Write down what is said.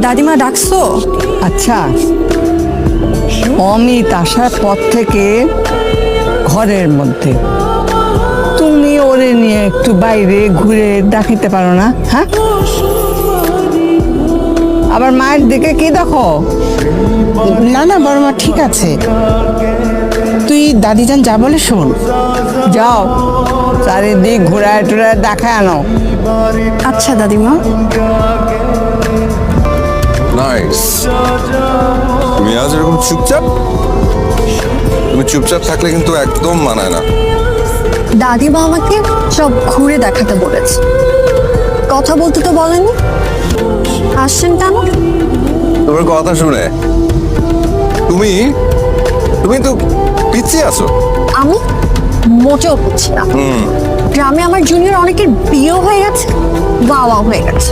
দাদিমা ডাকছো? আচ্ছা, অমিত আসার পর থেকে ঘরের মধ্যে তুমি ওরে নিয়ে একটু বাইরে ঘুরে দেখাইতে পারো না? হ্যাঁ, আবার মায়ের দিকে কি দেখো? না না বড় মা, ঠিক আছে, তুই দাদিজান যা বলে শোন। যাও, চারিদিক ঘুরায় টুরায় দেখায় আনো। আচ্ছা দাদিমা। নাইস। তুমি আজ এরকম চুপচাপ? তুমি চুপচাপ থাকলে কিন্তু একদম মানায় না। দাদিমা আমাকে সব ঘুরে দেখাতে বলেছে, কথা বলতে তো বলেনি। আসছেন কেন? তোমার কথা শুনে তুমি তুমি তো পিছিয়ে আছো। আমি মোটেও বুঝছি না। গ্রামে আমার জুনিয়র অনেকের বিয়ে হয়ে গেছে, বাবা হয়ে গেছে।